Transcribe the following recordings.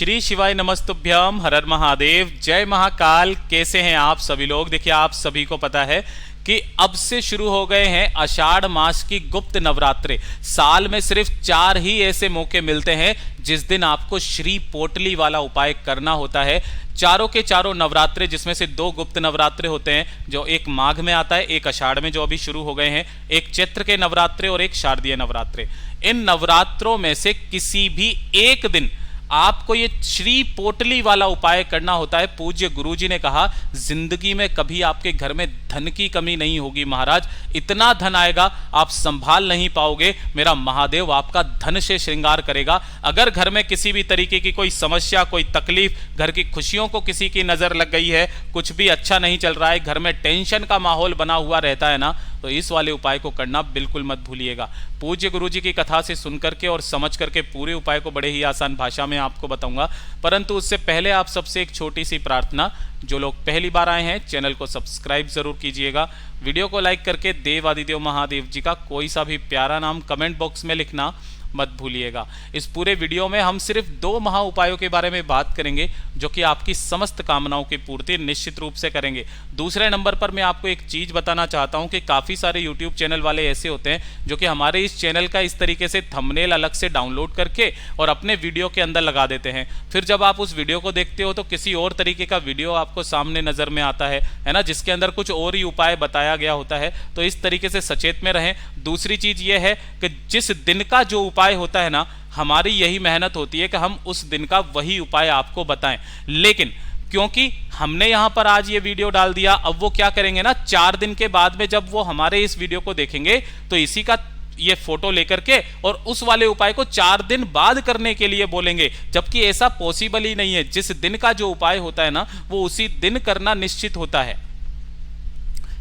श्री शिवाय नमस्तुभ्यम, हर हर महादेव, जय महाकाल। कैसे हैं आप सभी लोग? देखिए, आप सभी को पता है कि अब से शुरू हो गए हैं आषाढ़ मास की गुप्त नवरात्रे। साल में सिर्फ 4 ही ऐसे मौके मिलते हैं जिस दिन आपको श्री पोटली वाला उपाय करना होता है। चारों के चारों नवरात्रे, जिसमें से 2 गुप्त नवरात्रे होते हैं, जो एक माघ में आता है, एक आषाढ़ में जो अभी शुरू हो गए हैं, एक चैत्र के नवरात्रे और एक शारदीय नवरात्रे। इन नवरात्रों में से किसी भी एक दिन आपको ये श्री पोटली वाला उपाय करना होता है। पूज्य गुरुजी ने कहा, जिंदगी में कभी आपके घर में धन की कमी नहीं होगी महाराज। इतना धन आएगा आप संभाल नहीं पाओगे। मेरा महादेव आपका धन से श्रृंगार करेगा। अगर घर में किसी भी तरीके की कोई समस्या, कोई तकलीफ, घर की खुशियों को किसी की नजर लग गई है, कुछ भी अच्छा नहीं चल रहा है, घर में टेंशन का माहौल बना हुआ रहता है ना, तो इस वाले उपाय को करना बिल्कुल मत भूलिएगा। पूज्य गुरुजी की कथा से सुन करके और समझ करके पूरे उपाय को बड़े ही आसान भाषा में आपको बताऊंगा। परंतु उससे पहले आप सबसे एक छोटी सी प्रार्थना, जो लोग पहली बार आए हैं चैनल को सब्सक्राइब जरूर कीजिएगा। वीडियो को लाइक करके देवादिदेव महादेव जी का कोई सा भी प्यारा नाम कमेंट बॉक्स में लिखना मत भूलिएगा। इस पूरे वीडियो में हम सिर्फ 2 महा उपायों के बारे में बात करेंगे जो कि आपकी समस्त कामनाओं की पूर्ति निश्चित रूप से करेंगे। दूसरे नंबर पर मैं आपको एक चीज बताना चाहता हूं कि काफी सारे यूट्यूब चैनल वाले ऐसे होते हैं जो कि हमारे इस चैनल का इस तरीके से थंबनेल अलग से डाउनलोड करके और अपने वीडियो के अंदर लगा देते हैं। फिर जब आप उस वीडियो को देखते हो तो किसी और तरीके का वीडियो आपको सामने नजर में आता है ना, जिसके अंदर कुछ और ही उपाय बताया गया होता है। तो इस तरीके से सचेत में रहें। दूसरी चीज यह है कि जिस दिन का जो उपाय होता है ना, हमारी यही मेहनत होती है कि हम उस दिन का वही उपाय आपको बताएं। लेकिन क्योंकि हमने यहां पर आज ये वीडियो डाल दिया, अब वो क्या करेंगे ना, 4 दिन के बाद में जब वो हमारे इस वीडियो को देखेंगे तो इसी का ये फोटो लेकर के और उस वाले उपाय को 4 दिन बाद करने के लिए बोलेंगे, जबकि ऐसा पॉसिबल ही नहीं है। जिस दिन का जो उपाय होता है ना, वो उसी दिन करना निश्चित होता है।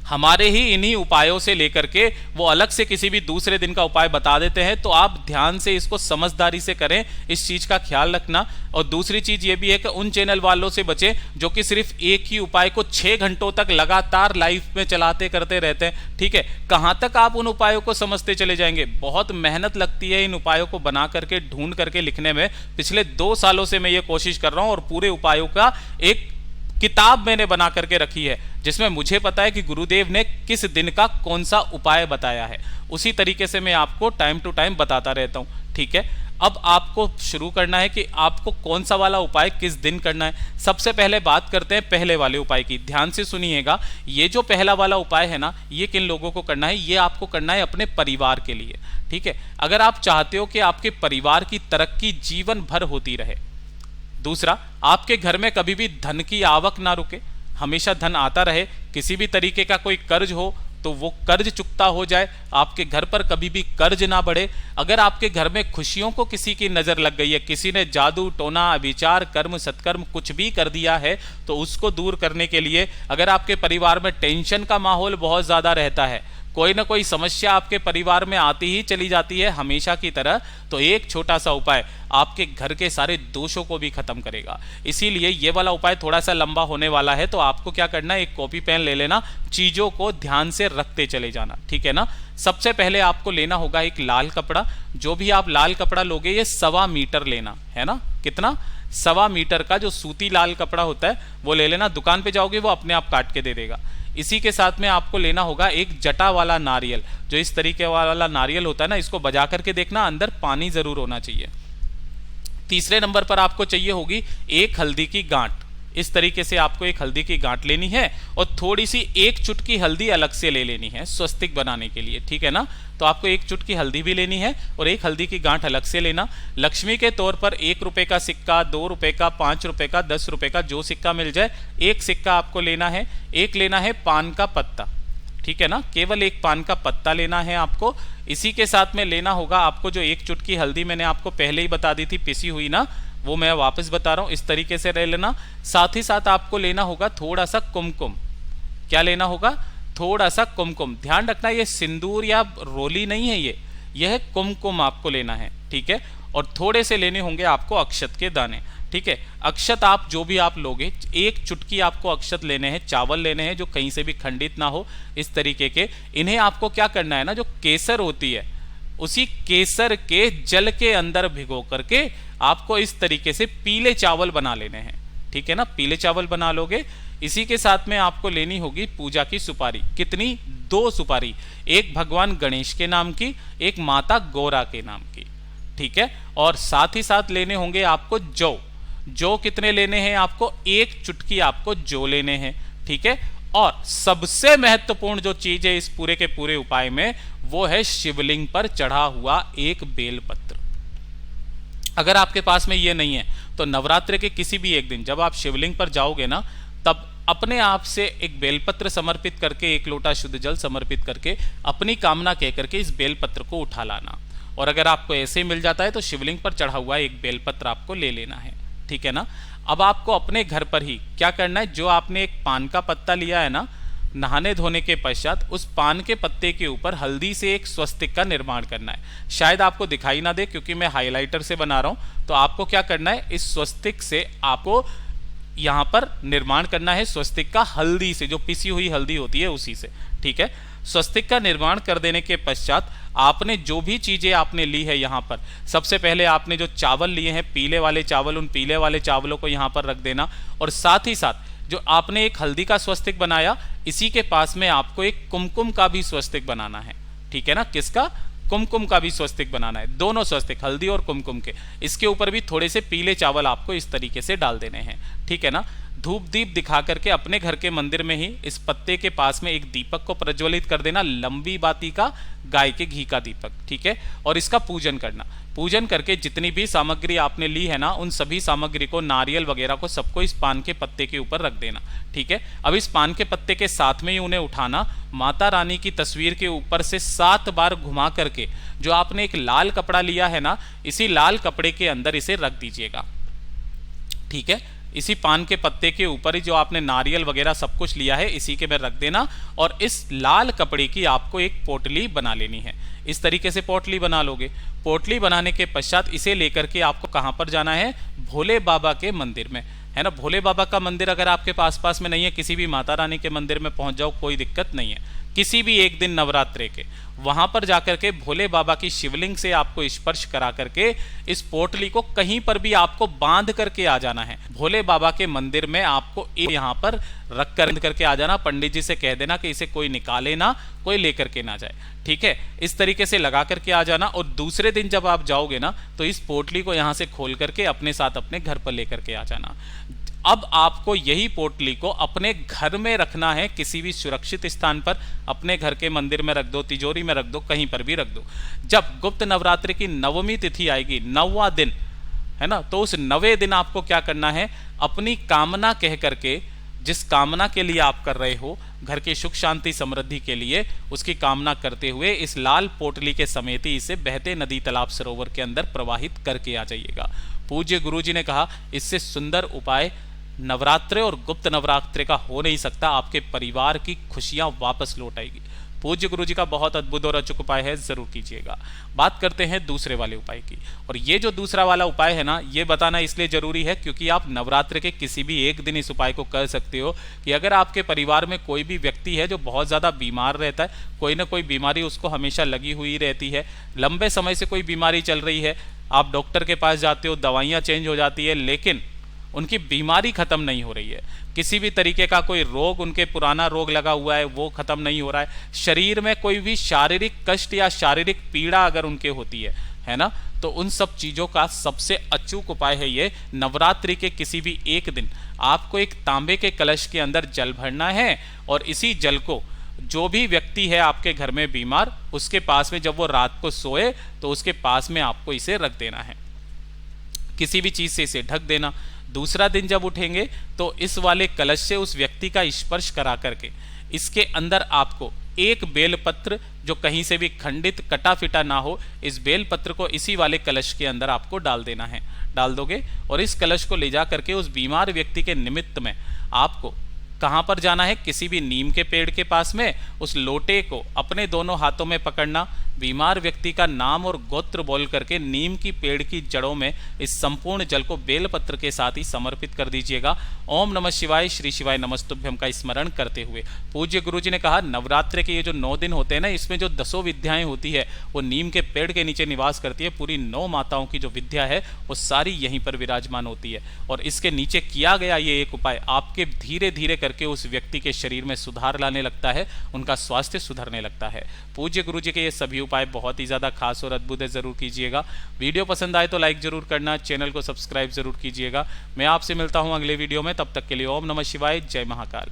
हमारे ही इन्हीं उपायों से लेकर के वो अलग से किसी भी दूसरे दिन का उपाय बता देते हैं। तो आप ध्यान से इसको समझदारी से करें, इस चीज का ख्याल रखना। और दूसरी चीज ये भी है कि उन चैनल वालों से बचें जो कि सिर्फ एक ही उपाय को 6 घंटों तक लगातार लाइव में चलाते करते रहते हैं। ठीक है, कहां तक आप उन उपायों को समझते चले जाएंगे? बहुत मेहनत लगती है इन उपायों को बना करके, ढूंढ करके लिखने में। पिछले 2 सालों से मैं ये कोशिश कर रहा हूं और पूरे उपायों का एक किताब मैंने बना करके रखी है, जिसमें मुझे पता है कि गुरुदेव ने किस दिन का कौन सा उपाय बताया है। उसी तरीके से मैं आपको टाइम टू टाइम बताता रहता हूं। ठीक है, अब आपको शुरू करना है कि आपको कौन सा वाला उपाय किस दिन करना है। सबसे पहले बात करते हैं पहले वाले उपाय की। ध्यान से सुनिएगा, ये जो पहला वाला उपाय है ना, ये किन लोगों को करना है? ये आपको करना है अपने परिवार के लिए। ठीक है, अगर आप चाहते हो कि आपके परिवार की तरक्की जीवन भर होती रहे। दूसरा, आपके घर में कभी भी धन की आवक ना रुके, हमेशा धन आता रहे। किसी भी तरीके का कोई कर्ज हो तो वो कर्ज चुकता हो जाए, आपके घर पर कभी भी कर्ज ना बढ़े। अगर आपके घर में खुशियों को किसी की नजर लग गई है, किसी ने जादू टोना अभिचार कर्म सत्कर्म कुछ भी कर दिया है, तो उसको दूर करने के लिए, अगर आपके परिवार में टेंशन का माहौल बहुत ज्यादा रहता है, कोई ना कोई समस्या आपके परिवार में आती ही चली जाती है हमेशा की तरह, तो एक छोटा सा उपाय आपके घर के सारे दोषों को भी खत्म करेगा। इसीलिए ये वाला उपाय थोड़ा सा लंबा होने वाला है, तो आपको क्या करना है, एक कॉपी पेन ले लेना, चीजों को ध्यान से रखते चले जाना। ठीक है ना। सबसे पहले आपको लेना होगा एक लाल कपड़ा। जो भी आप लाल कपड़ा लोगे, ये 1.25 मीटर लेना है ना। कितना? 1.25 मीटर का जो सूती लाल कपड़ा होता है वो ले लेना। दुकान पे जाओगे वो अपने आप काट के दे देगा। इसी के साथ में आपको लेना होगा एक जटा वाला नारियल। जो इस तरीके वाला नारियल होता है ना, इसको बजा करके देखना, अंदर पानी जरूर होना चाहिए। तीसरे नंबर पर आपको चाहिए होगी एक हल्दी की गांठ। इस तरीके से आपको एक हल्दी की गांठ लेनी है और थोड़ी सी 1 चुटकी हल्दी अलग से ले लेनी है स्वस्तिक बनाने के लिए। ठीक है ना। तो आपको 1 चुटकी हल्दी भी लेनी है और एक हल्दी की गांठ अलग से लेना। लक्ष्मी के तौर पर 1 रुपए का सिक्का, 2 रुपए का, 5 रुपए का, 10 रुपए का, जो सिक्का मिल जाए, एक सिक्का आपको लेना है। एक लेना है पान का पत्ता। ठीक है ना, केवल एक पान का पत्ता लेना है आपको। इसी के साथ में लेना होगा आपको जो 1 चुटकी हल्दी मैंने आपको पहले ही बता दी थी, पिसी हुई ना, वो मैं वापस बता रहा हूं, इस तरीके से ले लेना। साथ ही साथ आपको लेना होगा थोड़ा सा कुमकुम। क्या लेना होगा? थोड़ा सा कुमकुम। ध्यान रखना, ये सिंदूर या रोली नहीं है, यह कुमकुम आपको लेना है। ठीक है। और थोड़े से लेने होंगे आपको अक्षत के दाने। ठीक है, अक्षत आप जो भी आप लोगे, 1 चुटकी आपको अक्षत लेने हैं, चावल लेने हैं जो कहीं से भी खंडित ना हो, इस तरीके के। इन्हें आपको क्या करना है ना, जो केसर होती है उसी केसर के जल के अंदर भिगो करके आपको इस तरीके से पीले चावल बना लेने हैं। ठीक है ना, पीले चावल बना लोगे। इसी के साथ में आपको लेनी होगी पूजा की सुपारी। कितनी? 2 सुपारी, एक भगवान गणेश के नाम की, एक माता गौरा के नाम की। ठीक है, और साथ ही साथ लेने होंगे आपको जौ कितने लेने हैं आपको? 1 चुटकी आपको जौ लेने हैं। ठीक है, और सबसे महत्वपूर्ण जो चीज है इस पूरे के पूरे उपाय में, वो है शिवलिंग पर चढ़ा हुआ एक बेलपत्र। अगर आपके पास में ये नहीं है तो नवरात्र के किसी भी एक दिन जब आप शिवलिंग पर जाओगे ना, तब अपने आप से एक बेलपत्र समर्पित करके, 1 लोटा शुद्ध जल समर्पित करके, अपनी कामना कह करके इस बेलपत्र को उठा लाना। और अगर आपको ऐसे ही मिल जाता है तो शिवलिंग पर चढ़ा हुआ एक बेलपत्र आपको ले लेना है। ठीक है ना। अब आपको अपने घर पर ही क्या करना है, जो आपने एक पान का पत्ता लिया है ना, नहाने धोने के पश्चात उस पान के पत्ते के ऊपर हल्दी से एक स्वस्तिक का निर्माण करना है। शायद आपको दिखाई ना दे क्योंकि मैं हाइलाइटर से बना रहा हूं। तो आपको क्या करना है, इस स्वस्तिक से आपको यहां पर निर्माण करना है स्वस्तिक का हल्दी से, जो पिसी हुई हल्दी होती है उसी से। ठीक है, स्वस्तिक का निर्माण कर देने के पश्चात आपने जो भी चीजें आपने ली है यहाँ पर, सबसे पहले आपने जो चावल लिए हैं पीले वाले चावल, उन पीले वाले चावलों को यहाँ पर रख देना। और साथ ही साथ जो आपने एक हल्दी का स्वस्तिक बनाया, इसी के पास में आपको एक कुमकुम का भी स्वस्तिक बनाना है। ठीक है ना, किसका? कुमकुम का भी स्वस्तिक बनाना है। दोनों स्वस्तिक, हल्दी और कुमकुम के, इसके ऊपर भी थोड़े से पीले चावल आपको इस तरीके से डाल देने हैं। ठीक है ना। धूप दीप दिखा करके अपने घर के मंदिर में ही इस पत्ते के पास में एक दीपक को प्रज्वलित कर देना, लंबी बाती का, गाय के घी का दीपक। ठीक है, और इसका पूजन करना। पूजन करके जितनी भी सामग्री आपने ली है ना, उन सभी सामग्री को, नारियल वगैरह को, सबको इस पान के पत्ते के ऊपर रख देना। ठीक है, अब इस पान के पत्ते के साथ में ही उन्हें उठाना, माता रानी की तस्वीर के ऊपर से 7 बार घुमा करके, जो आपने एक लाल कपड़ा लिया है ना, इसी लाल कपड़े के अंदर इसे रख दीजिएगा। ठीक है, इसी पान के पत्ते के ऊपर ही जो आपने नारियल वगैरह सब कुछ लिया है, इसी के में रख देना। और इस लाल कपड़े की आपको एक पोटली बना लेनी है। इस तरीके से पोटली बना लोगे। पोटली बनाने के पश्चात इसे लेकर के आपको कहां पर जाना है? भोले बाबा के मंदिर में, है ना। भोले बाबा का मंदिर अगर आपके पास में नहीं है, किसी भी माता रानी के मंदिर में पहुंच जाओ, कोई दिक्कत नहीं है। किसी भी एक दिन नवरात्रे के वहां पर जाकर के भोले बाबा की शिवलिंग से आपको स्पर्श करा करके इस पोटली को कहीं पर भी आपको बांध करके आ जाना है। भोले बाबा के मंदिर में आपको यहाँ पर रख करके आ जाना। पंडित जी से कह देना कि इसे कोई निकाले ना, कोई लेकर के ना जाए। ठीक है, इस तरीके से लगा करके आ जाना। और दूसरे दिन जब आप जाओगे ना, तो इस पोटली को यहाँ से खोल करके अपने साथ अपने घर पर लेकर के आ जाना। अब आपको यही पोटली को अपने घर में रखना है, किसी भी सुरक्षित स्थान पर, अपने घर के मंदिर में रख दो, तिजोरी में रख दो, कहीं पर भी रख दो। जब गुप्त नवरात्रि की 9वीं तिथि आएगी, 9वां दिन, है ना, तो उस 9वें दिन आपको क्या करना है, अपनी कामना कह करके, जिस कामना के लिए आप कर रहे हो, घर की सुख शांति समृद्धि के लिए, उसकी कामना करते हुए इस लाल पोटली के समेत ही इसे बहते नदी तालाब सरोवर के अंदर प्रवाहित करके आ जाइएगा। पूज्य गुरुजी ने कहा, इससे सुंदर उपाय नवरात्रे और गुप्त नवरात्रे का हो नहीं सकता। आपके परिवार की खुशियां वापस लौट आएगी। पूज्य गुरुजी का बहुत अद्भुत और अचूक उपाय है, जरूर कीजिएगा। बात करते हैं दूसरे वाले उपाय की। और ये जो दूसरा वाला उपाय है ना, ये बताना इसलिए जरूरी है क्योंकि आप नवरात्र के किसी भी एक दिन इस उपाय को कर सकते हो। कि अगर आपके परिवार में कोई भी व्यक्ति है जो बहुत ज़्यादा बीमार रहता है, कोई ना कोई बीमारी उसको हमेशा लगी हुई रहती है, लंबे समय से कोई बीमारी चल रही है, आप डॉक्टर के पास जाते हो, दवाइयाँ चेंज हो जाती है, लेकिन उनकी बीमारी खत्म नहीं हो रही है, किसी भी तरीके का कोई रोग, उनके पुराना रोग लगा हुआ है, वो खत्म नहीं हो रहा है, शरीर में कोई भी शारीरिक कष्ट या शारीरिक पीड़ा अगर उनके होती है ना, तो उन सब चीज़ों का सबसे अचूक उपाय है ये। नवरात्रि के किसी भी एक दिन आपको एक तांबे के कलश के अंदर जल भरना है और इसी जल को जो भी व्यक्ति है आपके घर में बीमार, उसके पास में जब वो रात को सोए तो उसके पास में आपको इसे रख देना है, किसी भी चीज़ से इसे ढक देना। दूसरा दिन जब उठेंगे तो इस वाले कलश से उस व्यक्ति का स्पर्श करा करके इसके अंदर आपको एक बेलपत्र, जो कहीं से भी खंडित कटा फिटा ना हो, इस बेलपत्र को इसी वाले कलश के अंदर आपको डाल देना है। डाल दोगे और इस कलश को ले जा करके उस बीमार व्यक्ति के निमित्त में आपको कहां पर जाना है? किसी भी नीम के पेड़ के पास में उस लोटे को अपने दोनों हाथों में पकड़ना, बीमार व्यक्ति का नाम और गोत्र बोल करके नीम की पेड़ की जड़ों में इस संपूर्ण जल को बेलपत्र के साथ ही समर्पित कर दीजिएगा। ओम नमः शिवाय, श्री शिवाय नमस्तुभ्यम का स्मरण करते हुए। पूज्य गुरु जी ने कहा नवरात्रि के ये जो 9 दिन होते हैं ना, इसमें जो 10 विद्याएं होती है वो नीम के पेड़ के नीचे निवास करती है। पूरी 9 माताओं की जो विद्या है वो सारी यहीं पर विराजमान होती है। और इसके नीचे किया गया ये एक उपाय आपके धीरे धीरे करके उस व्यक्ति के शरीर में सुधार लाने लगता है, उनका स्वास्थ्य सुधरने लगता है। पूज्य गुरु जी के ये सभी उपाय बहुत ही ज्यादा खास और अद्भुत है, जरूर कीजिएगा। वीडियो पसंद आए तो लाइक जरूर करना, चैनल को सब्सक्राइब जरूर कीजिएगा। मैं आपसे मिलता हूं अगले वीडियो में, तब तक के लिए ओम नमः शिवाय, जय महाकाल।